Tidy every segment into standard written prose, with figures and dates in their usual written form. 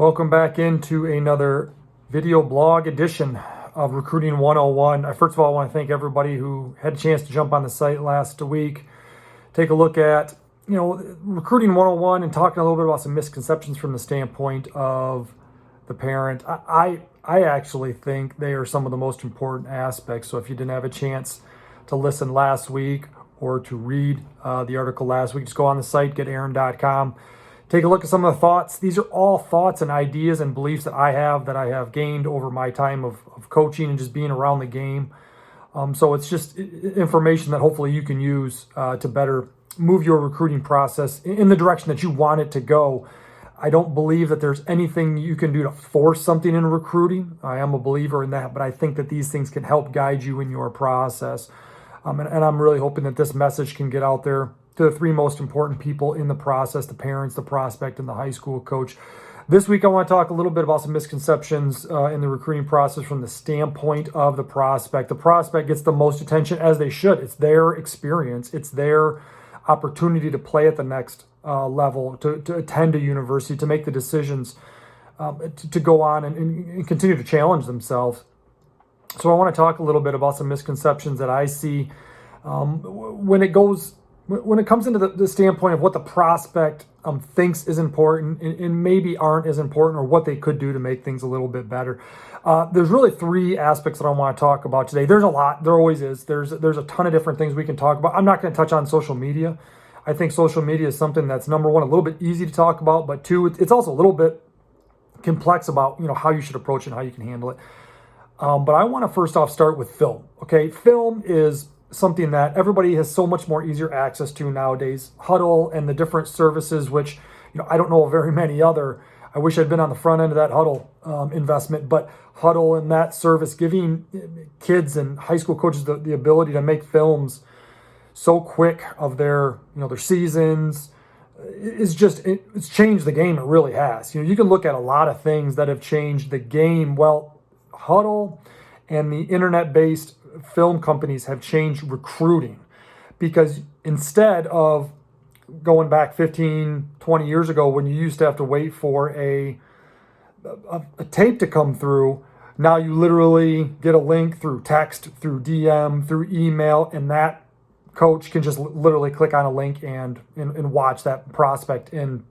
Welcome back into another video blog edition of Recruiting 101. First of all, I want to thank everybody who had a chance to jump on the site last week, take a look at, Recruiting 101 and talking a little bit about some misconceptions from the standpoint of the parent. I actually think they are some of the most important aspects. So if you didn't have a chance to listen last week or to read the article last week, just go on the site, getaaron.com. Take a look at some of the thoughts. These are all thoughts and ideas and beliefs that I have gained over my time of coaching and just being around the game. So it's just information that hopefully you can use to better move your recruiting process in the direction that you want it to go. I don't believe that there's anything you can do to force something in recruiting. I am a believer in that, but I think that these things can help guide you in your process. And I'm really hoping that this message can get out there to the three most important people in the process: the parents, the prospect, and the high school coach. This week, I want to talk a little bit about some misconceptions in the recruiting process from the standpoint of the prospect. The prospect gets the most attention, as they should. It's their experience. It's their opportunity to play at the next level, to attend a university, to make the decisions, to go on and continue to challenge themselves. So I want to talk a little bit about some misconceptions that I see when it comes into the standpoint of what the prospect thinks is important and maybe aren't as important, or what they could do to make things a little bit better. There's really three aspects that I want to talk about today. There's a lot. There always is. There's a ton of different things we can talk about. I'm not going to touch on social media. I think social media is something that's, number one, a little bit easy to talk about, but two, it's also a little bit complex about how you should approach it and how you can handle it. But I want to first off start with film. Okay, film is something that everybody has so much more easier access to nowadays. Huddle and the different services, which I don't know of very many other. I wish I'd been on the front end of that Huddle investment, but Huddle and that service, giving kids and high school coaches the ability to make films so quick of their their seasons, it's changed the game. It really has. You can look at a lot of things that have changed the game. Well, Huddle and the internet-based film companies have changed recruiting, because instead of going back 15, 20 years ago when you used to have to wait for a tape to come through, now you literally get a link through text, through DM, through email, and that coach can just literally click on a link and watch that prospect in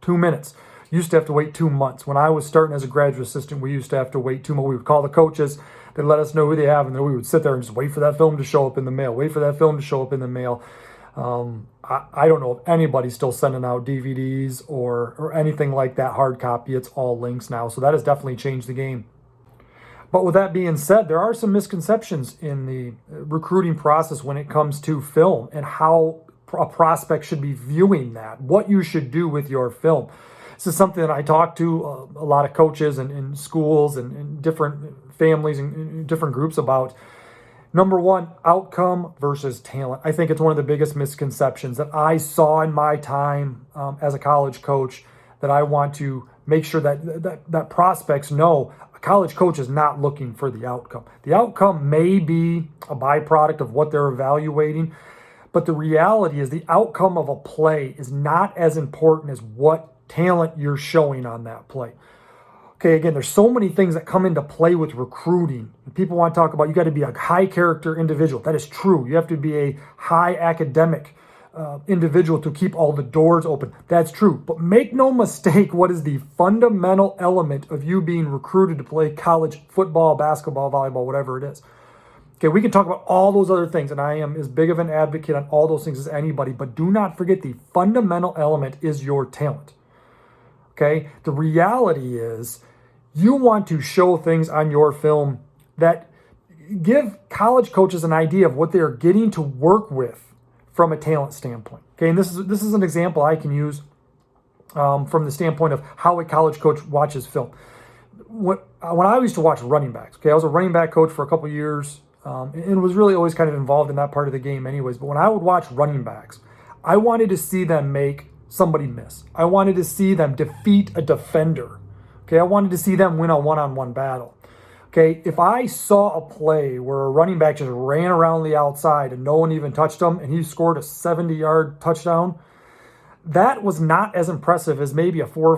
2 minutes. Used to have to wait 2 months. When I was starting as a graduate assistant, we used to have to wait 2 months. We would call the coaches, they'd let us know who they have, and then we would sit there and just wait for that film to show up in the mail. I don't know if anybody's still sending out DVDs or anything like that, hard copy. It's all links now. So that has definitely changed the game. But with that being said, there are some misconceptions in the recruiting process when it comes to film and how a prospect should be viewing that, what you should do with your film. This is something that I talk to a lot of coaches and schools and different families and different groups about. Number one, outcome versus talent. I think it's one of the biggest misconceptions that I saw in my time as a college coach, that I want to make sure that prospects know a college coach is not looking for the outcome. The outcome may be a byproduct of what they're evaluating, but the reality is the outcome of a play is not as important as what talent you're showing on that play. Okay, again, there's so many things that come into play with recruiting. People want to talk about you got to be a high character individual. That is true. You have to be a high academic individual to keep all the doors open. That's true. But make no mistake, what is the fundamental element of you being recruited to play college football, basketball, volleyball, whatever it is? Okay, we can talk about all those other things, and I am as big of an advocate on all those things as anybody, but do not forget the fundamental element is your talent. Okay, the reality is you want to show things on your film that give college coaches an idea of what they're getting to work with from a talent standpoint. Okay, and this is an example I can use from the standpoint of how a college coach watches film. When I used to watch running backs, okay, I was a running back coach for a couple years and was really always kind of involved in that part of the game anyways. But when I would watch running backs, I wanted to see them make somebody miss. I wanted to see them defeat a defender. Okay, I wanted to see them win a one-on-one battle. Okay, if I saw a play where a running back just ran around the outside and no one even touched him and he scored a 70-yard touchdown, that was not as impressive as maybe a 4 or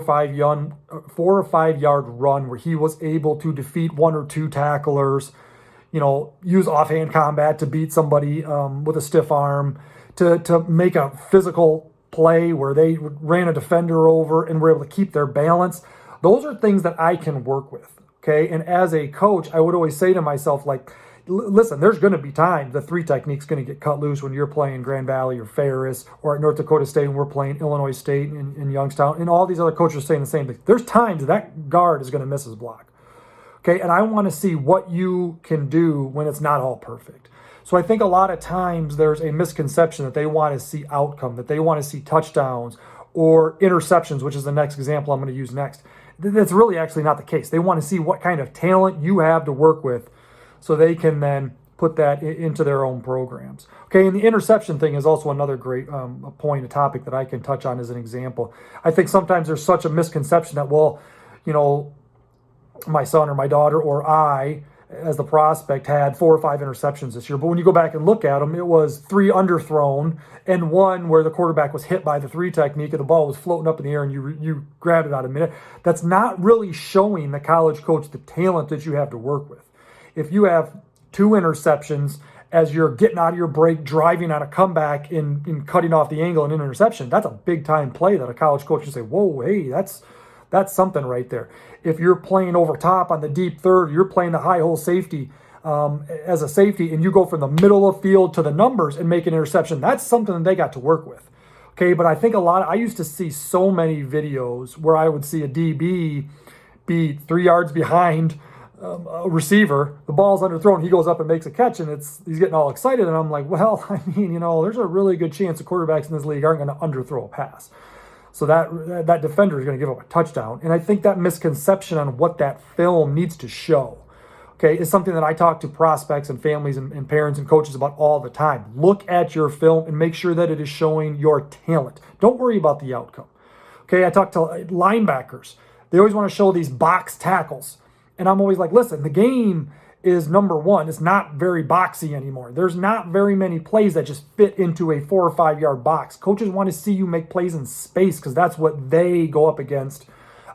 5 yard run where he was able to defeat one or two tacklers, use offhand combat to beat somebody with a stiff arm, to make a physical play where they ran a defender over and were able to keep their balance. Those are things that I can work with, okay? And as a coach, I would always say to myself, like, listen, there's going to be times the three technique's going to get cut loose when you're playing Grand Valley or Ferris, or at North Dakota State when we're playing Illinois State in Youngstown, and all these other coaches are saying the same thing. There's times that guard is going to miss his block, okay? And I want to see what you can do when it's not all perfect. So I think a lot of times there's a misconception that they want to see outcome, that they want to see touchdowns or interceptions, which is the next example I'm going to use next. That's really actually not the case. They want to see what kind of talent you have to work with so they can then put that into their own programs. Okay, and the interception thing is also another great a topic that I can touch on as an example. I think sometimes there's such a misconception that, well, my son or my daughter or I, as the prospect, had 4 or 5 interceptions this year. But when you go back and look at them, it was 3 underthrown and 1 where the quarterback was hit by the 3 technique and the ball was floating up in the air and you grabbed it out of mid. That's not really showing the college coach the talent that you have to work with. If you have 2 interceptions as you're getting out of your break, driving on a comeback in cutting off the angle and an interception, that's a big time play that a college coach can say, whoa, hey, that's something right there. If you're playing over top on the deep third, you're playing the high hole safety as a safety, and you go from the middle of field to the numbers and make an interception, that's something that they got to work with. Okay, but I think I used to see so many videos where I would see a DB be 3 yards behind a receiver, the ball's underthrown, he goes up and makes a catch, and he's getting all excited, and I'm like, well, I mean, there's a really good chance the quarterbacks in this league aren't going to underthrow a pass. So that defender is going to give up a touchdown. And I think that misconception on what that film needs to show, okay, is something that I talk to prospects and families and parents and coaches about all the time. Look at your film and make sure that it is showing your talent. Don't worry about the outcome. Okay, I talk to linebackers. They always want to show these box tackles. And I'm always like, listen, the game is, number one, it's not very boxy anymore. There's not very many plays that just fit into a 4 or 5 yard box. Coaches want to see you make plays in space because that's what they go up against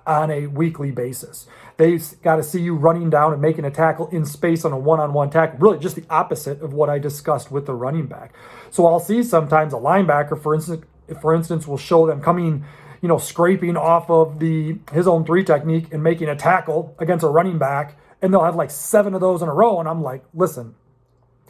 on a weekly basis. They got to see you running down and making a tackle in space on a one-on-one tackle. Really just the opposite of what I discussed with the running back. So I'll see sometimes a linebacker, for instance, will show them coming, scraping off of his own 3 technique and making a tackle against a running back, and they'll have like 7 of those in a row. And I'm like, listen,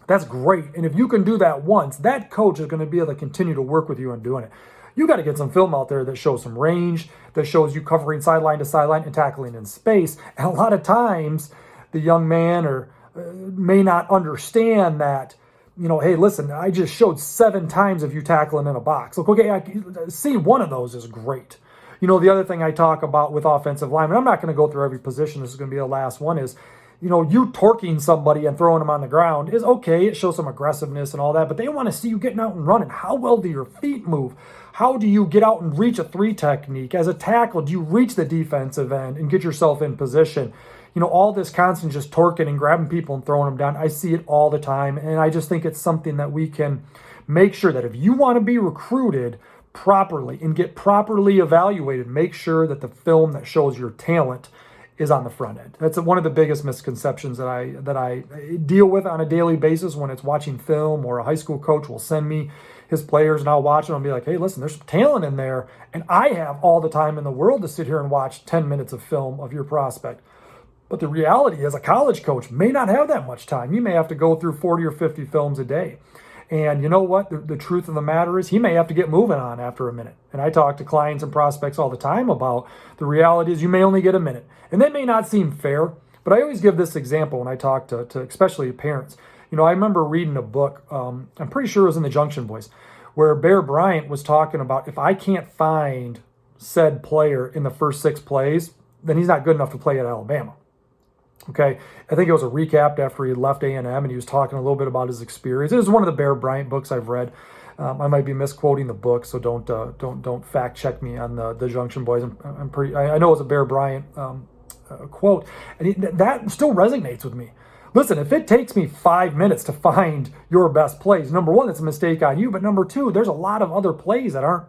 that's great. And if you can do that once, that coach is going to be able to continue to work with you on doing it. You got to get some film out there that shows some range, that shows you covering sideline to sideline and tackling in space. And a lot of times the young man may not understand that, hey, listen, I just showed 7 times of you tackling in a box. Look, okay, see, one of those is great. The other thing I talk about with offensive linemen, I'm not going to go through every position. This is going to be the last one, is, you torquing somebody and throwing them on the ground is okay. It shows some aggressiveness and all that, but they want to see you getting out and running. How well do your feet move? How do you get out and reach a 3 technique? As a tackle, do you reach the defensive end and get yourself in position? All this constant just torquing and grabbing people and throwing them down. I see it all the time, and I just think it's something that we can make sure that if you want to be recruited properly and get properly evaluated, make sure that the film that shows your talent is on the front end. That's one of the biggest misconceptions that I deal with on a daily basis when it's watching film, or a high school coach will send me his players and I'll watch them and be like, hey, listen, there's some talent in there, and I have all the time in the world to sit here and watch 10 minutes of film of your prospect. But the reality is, a college coach may not have that much time. You may have to go through 40 or 50 films a day. And you know what? The truth of the matter is, he may have to get moving on after a minute. And I talk to clients and prospects all the time about the reality is you may only get a minute. And that may not seem fair, but I always give this example when I talk to especially parents. I remember reading a book, I'm pretty sure it was in the Junction Boys, where Bear Bryant was talking about, if I can't find said player in the first 6 plays, then he's not good enough to play at Alabama. Okay, I think it was a recap after he left A&M, and he was talking a little bit about his experience. It was one of the Bear Bryant books I've read. I might be misquoting the book, so don't fact check me on the Junction Boys. I know it was a Bear Bryant quote, and that still resonates with me. Listen, if it takes me 5 minutes to find your best plays, number one, it's a mistake on you, but number two, there's a lot of other plays that aren't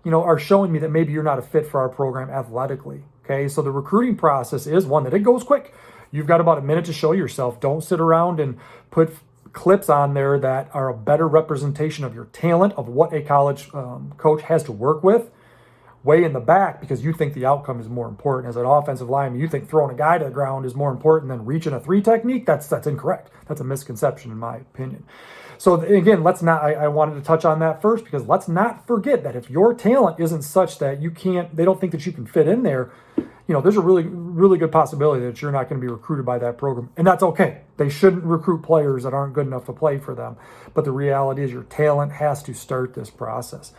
are showing me that maybe you're not a fit for our program athletically. Okay, so the recruiting process is one that it goes quick. You've got about a minute to show yourself. Don't sit around and put clips on there that are a better representation of your talent, of what a college coach has to work with, way in the back, because you think the outcome is more important. As an offensive lineman, you think throwing a guy to the ground is more important than reaching a 3 technique. That's incorrect. That's a misconception in my opinion. So again, I wanted to touch on that first, because let's not forget that if your talent isn't such that they don't think that you can fit in there, there's a really, really good possibility that you're not going to be recruited by that program. And that's okay. They shouldn't recruit players that aren't good enough to play for them. But the reality is your talent has to start this process.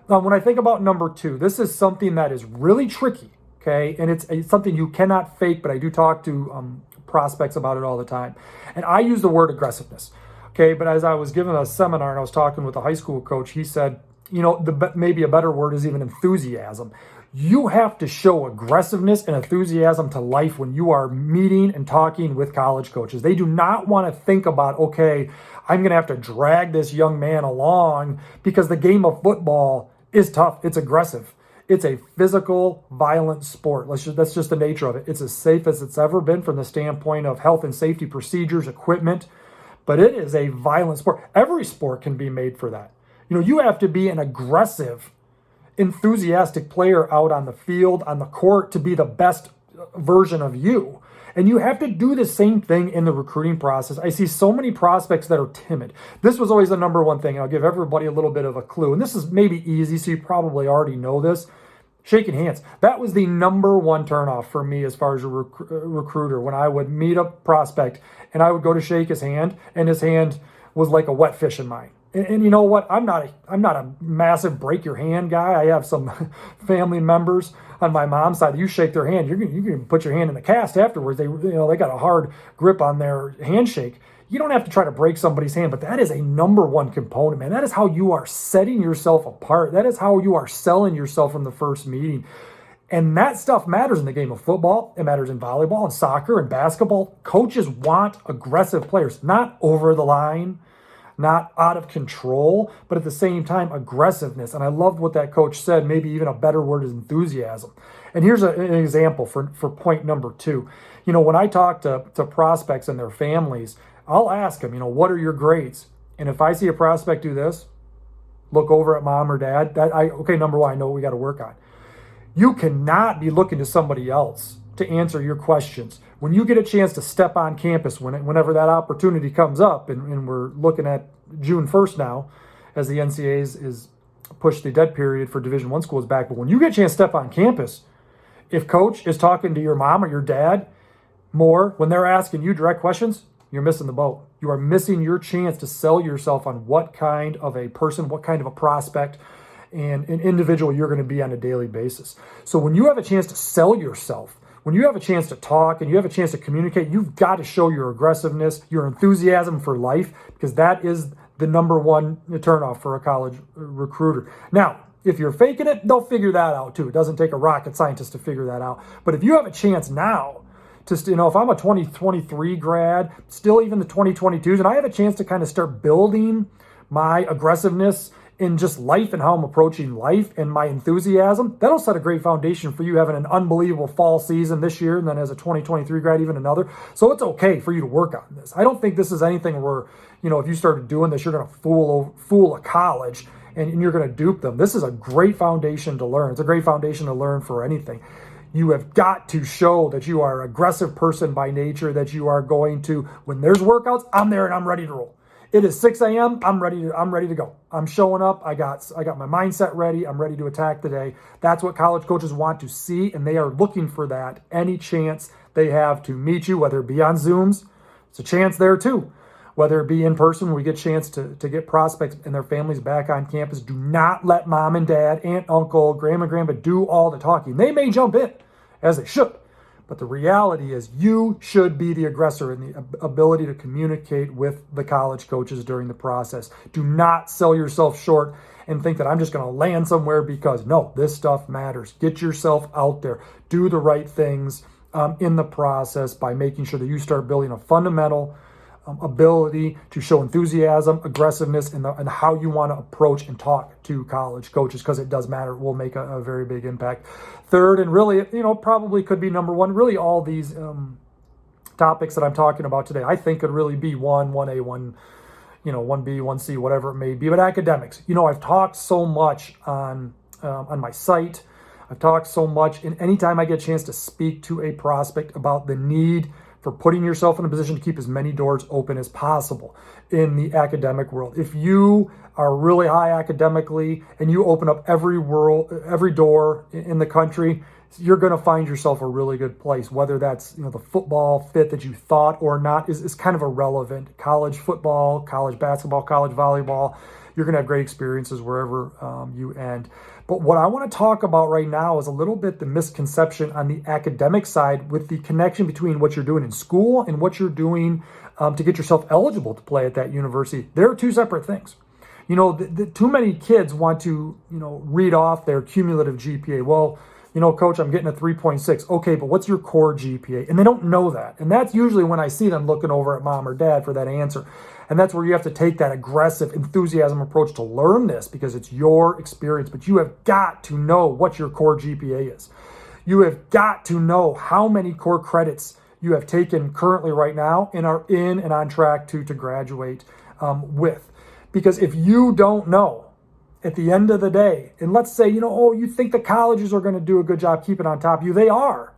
When I think about number 2, this is something that is really tricky, okay? And it's something you cannot fake, but I do talk to prospects about it all the time. And I use the word aggressiveness, okay? But as I was giving a seminar and I was talking with a high school coach, he said, maybe a better word is even enthusiasm. You have to show aggressiveness and enthusiasm to life when you are meeting and talking with college coaches. They do not want to think about, okay, I'm going to have to drag this young man along, because the game of football is tough. It's aggressive. It's a physical, violent sport. That's just the nature of it. It's as safe as it's ever been from the standpoint of health and safety procedures, equipment, but it is a violent sport. Every sport can be made for that. You have to be an aggressive, enthusiastic player out on the field, on the court, to be the best version of you. And you have to do the same thing in the recruiting process. I see so many prospects that are timid. This was always the number one thing. I'll give everybody a little bit of a clue. And this is maybe easy, so you probably already know this. Shaking hands. That was the number one turnoff for me as far as a recruiter. When I would meet a prospect and I would go to shake his hand, and his hand was like a wet fish in mine. And you know what? I'm not a massive break your hand guy. I have some family members on my mom's side. You shake their hand, you can put your hand in the cast afterwards. They got a hard grip on their handshake. You don't have to try to break somebody's hand, but that is a number one component, man. That is how you are setting yourself apart. That is how you are selling yourself from the first meeting. And that stuff matters in the game of football. It matters in volleyball and soccer and basketball. Coaches want aggressive players, not over the line, not out of control, but at the same time, aggressiveness. And I loved what that coach said. Maybe even a better word is enthusiasm. And here's an example for point number 2. When I talk to prospects and their families, I'll ask them, what are your grades? And if I see a prospect do this, look over at mom or dad, number 1, I know what we got to work on. You cannot be looking to somebody else to answer your questions. When you get a chance to step on campus, whenever that opportunity comes up, and we're looking at June 1st now, as the NCAAs is pushed the dead period for Division I schools back, but when you get a chance to step on campus, if coach is talking to your mom or your dad more, when they're asking you direct questions, you're missing the boat. You are missing your chance to sell yourself on what kind of a person, what kind of a prospect, and an individual you're going to be on a daily basis. So when you have a chance to sell yourself, when you have a chance to talk and you have a chance to communicate, you've got to show your aggressiveness, your enthusiasm for life, because that is the number one turnoff for a college recruiter. Now, if you're faking it, they'll figure that out too. It doesn't take a rocket scientist to figure that out. But if you have a chance now to, if I'm a 2023 grad, still even the 2022s, and I have a chance to kind of start building my aggressiveness in just life and how I'm approaching life and my enthusiasm, that'll set a great foundation for you having an unbelievable fall season this year, and then as a 2023 grad, even another. So it's okay for you to work on this. I don't think this is anything where, if you started doing this, you're going to fool a college and you're going to dupe them. This is a great foundation to learn. It's a great foundation to learn for anything. You have got to show that you are an aggressive person by nature, that you are going to, when there's workouts, I'm there and I'm ready to roll. It is 6 a.m. I'm ready to go. I'm showing up. I got my mindset ready. I'm ready to attack the day. That's what college coaches want to see, and they are looking for that any chance they have to meet you, whether it be on Zooms. It's a chance there too. Whether it be in person, where we get a chance to get prospects and their families back on campus. Do not let mom and dad, aunt, uncle, grandma, grandpa do all the talking. They may jump in, as they should. But the reality is you should be the aggressor in the ability to communicate with the college coaches during the process. Do not sell yourself short and think that I'm just going to land somewhere, because no, this stuff matters. Get yourself out there. Do the right things in the process by making sure that you start building a fundamental ability to show enthusiasm, aggressiveness, and how you want to approach and talk to college coaches, because it does matter. It will make a very big impact. Third, and really, probably could be number one, really all these topics that I'm talking about today, I think could really be 1A, 1B, 1C, whatever it may be. But academics, I've talked so much on my site. I've talked so much, and anytime I get a chance to speak to a prospect about the need for putting yourself in a position to keep as many doors open as possible in the academic world. If you are really high academically and you open up every door in the country, you're going to find yourself a really good place. Whether that's the football fit that you thought or not is kind of irrelevant. College football, college basketball, college volleyball, you're going to have great experiences wherever you end. But what I want to talk about right now is a little bit the misconception on the academic side with the connection between what you're doing in school and what you're doing to get yourself eligible to play at that university. They're two separate things. Too many kids want to, read off their cumulative GPA. Well, coach, I'm getting a 3.6. Okay, but what's your core GPA? And they don't know that. And that's usually when I see them looking over at mom or dad for that answer. And that's where you have to take that aggressive enthusiasm approach to learn this, because it's your experience. But you have got to know what your core GPA is. You have got to know how many core credits you have taken currently right now and are in and on track to graduate with. Because if you don't know, at the end of the day, and let's say, you think the colleges are going to do a good job keeping on top of you. They are.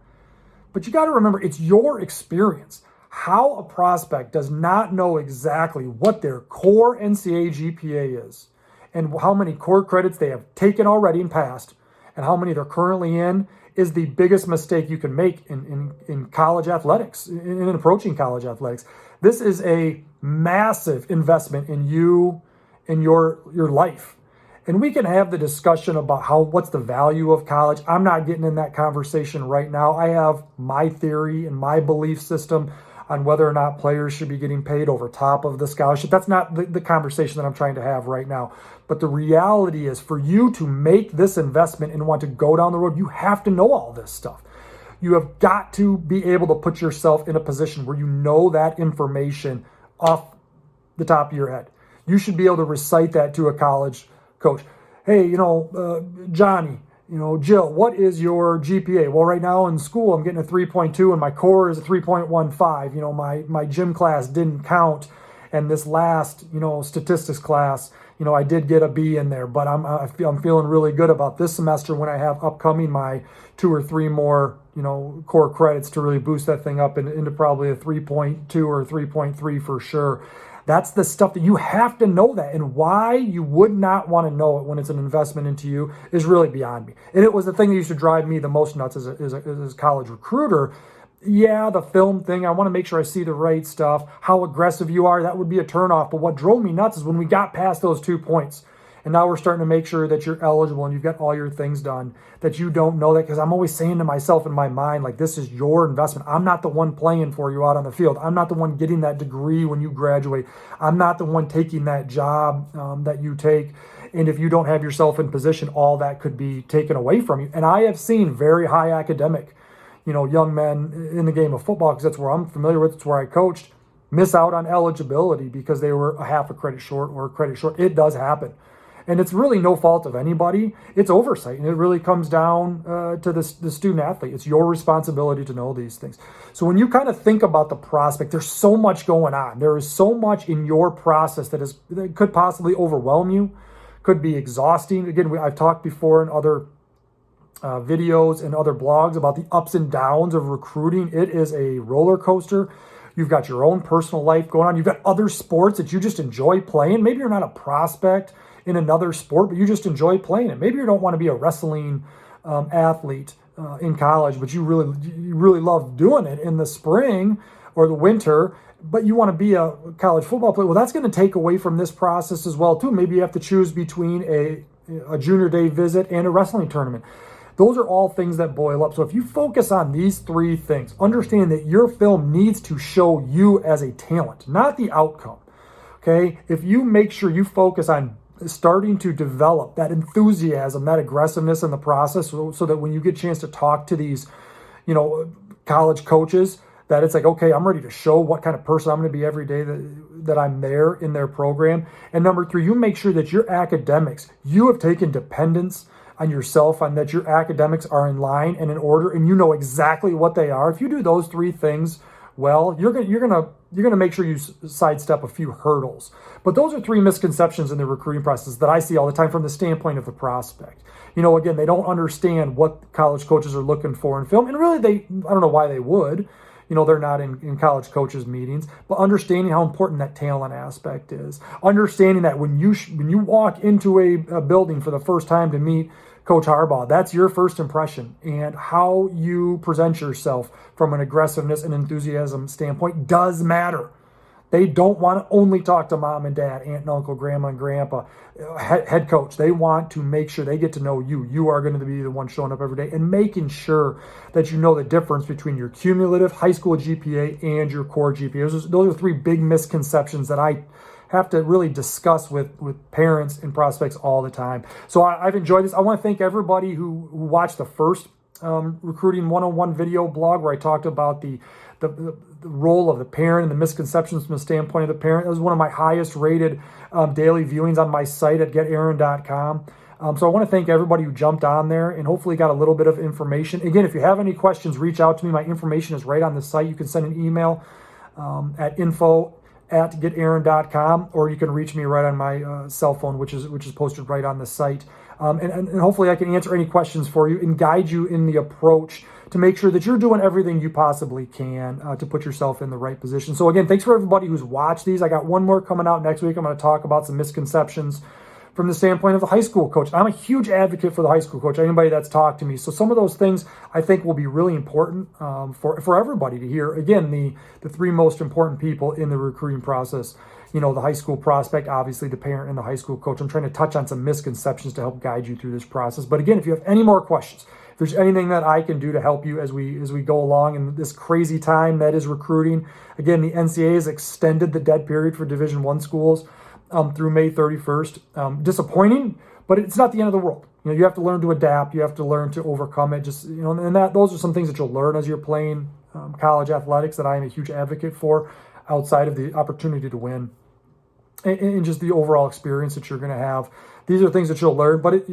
But you got to remember, it's your experience. How a prospect does not know exactly what their core NCAA GPA is and how many core credits they have taken already and passed and how many they're currently in is the biggest mistake you can make in college athletics, in approaching college athletics. This is a massive investment in you, in your life. And we can have the discussion about what's the value of college. I'm not getting in that conversation right now. I have my theory and my belief system on whether or not players should be getting paid over top of the scholarship. That's not the conversation that I'm trying to have right now. But the reality is, for you to make this investment and want to go down the road, you have to know all this stuff. You have got to be able to put yourself in a position where you know that information off the top of your head. You should be able to recite that to a college coach. Hey, Johnny, Jill, what is your GPA? Well, right now in school, I'm getting a 3.2 and my core is a 3.15. My gym class didn't count. And this last, statistics class, I did get a B in there, but I'm feeling really good about this semester when I have upcoming my 2 or 3 more, core credits to really boost that thing up into probably a 3.2 or 3.3 for sure. That's the stuff that you have to know that. And why you would not want to know it when it's an investment into you is really beyond me. And it was the thing that used to drive me the most nuts as a college recruiter. Yeah, the film thing, I want to make sure I see the right stuff. How aggressive you are, that would be a turnoff. But what drove me nuts is when we got past those 2 points. And now we're starting to make sure that you're eligible and you've got all your things done, that you don't know that. Because I'm always saying to myself in my mind, like, this is your investment. I'm not the one playing for you out on the field. I'm not the one getting that degree when you graduate. I'm not the one taking that job that you take. And if you don't have yourself in position, all that could be taken away from you. And I have seen very high academic, young men in the game of football, because that's where I'm familiar with, it's where I coached, miss out on eligibility because they were a half a credit short or a credit short. It does happen. And it's really no fault of anybody. It's oversight. And it really comes down to the student athlete. It's your responsibility to know these things. So when you kind of think about the prospect, there's so much going on. There is so much in your process that could possibly overwhelm you, could be exhausting. Again, I've talked before in other videos and other blogs about the ups and downs of recruiting. It is a roller coaster. You've got your own personal life going on. You've got other sports that you just enjoy playing. Maybe you're not a prospect in another sport, but you just enjoy playing it. Maybe you don't want to be a wrestling athlete in college, but you really love doing it in the spring or the winter, but you want to be a college football player. Well, that's going to take away from this process as well, too. Maybe you have to choose between a junior day visit and a wrestling tournament. Those are all things that boil up. So if you focus on these 3 things, understand that your film needs to show you as a talent, not the outcome. Okay? If you make sure you focus on starting to develop that enthusiasm, that aggressiveness in the process, so that when you get a chance to talk to these, college coaches, that it's like, okay, I'm ready to show what kind of person I'm going to be every day that I'm there in their program. And number three, you make sure that your academics, you have taken dependence on yourself, on that your academics are in line and in order, and you know exactly what they are. If you do those three things well, you're gonna make sure you sidestep a few hurdles. But those are three misconceptions in the recruiting process that I see all the time from the standpoint of the prospect. Again, they don't understand what college coaches are looking for in film, and really, I don't know why they would. They're not in college coaches meetings, but understanding how important that talent aspect is, understanding that when you walk into a building for the first time to meet Coach Harbaugh, that's your first impression, and how you present yourself from an aggressiveness and enthusiasm standpoint does matter. They don't want to only talk to mom and dad, aunt and uncle, grandma and grandpa, head coach. They want to make sure they get to know you. You are going to be the one showing up every day and making sure that you know the difference between your cumulative high school GPA and your core GPA. Those are three big misconceptions that I have to really discuss with parents and prospects all the time. So I've enjoyed this. I want to thank everybody who watched the first Recruiting 101 video blog where I talked about the role of the parent and the misconceptions from the standpoint of the parent. It was one of my highest rated daily viewings on my site at getaaron.com. So I want to thank everybody who jumped on there and hopefully got a little bit of information. Again, if you have any questions, reach out to me. My information is right on the site. You can send an email at info@getaaron.com, or you can reach me right on my cell phone, which is posted right on the site. And hopefully I can answer any questions for you and guide you in the approach to make sure that you're doing everything you possibly can to put yourself in the right position. So again, thanks for everybody who's watched these. I got one more coming out next week. I'm going to talk about some misconceptions from the standpoint of the high school coach. I'm a huge advocate for the high school coach, anybody that's talked to me. So some of those things I think will be really important for everybody to hear. Again, the three most important people in the recruiting process, the high school prospect, obviously the parent, and the high school coach. I'm trying to touch on some misconceptions to help guide you through this process. But again, if you have any more questions, if there's anything that I can do to help you as we go along in this crazy time that is recruiting. Again, the NCAA has extended the dead period for Division I schools through May 31st. Disappointing, but it's not the end of the world. You have to learn to adapt. You have to learn to overcome it. And those are some things that you'll learn as you're playing college athletics that I am a huge advocate for, outside of the opportunity to win and just the overall experience that you're going to have. These are things that you'll learn, but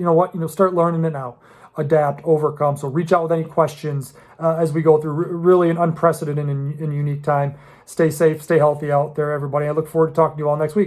start learning it now. Adapt, overcome. So reach out with any questions as we go through really an unprecedented and unique time. Stay safe, stay healthy out there, everybody. I look forward to talking to you all next week.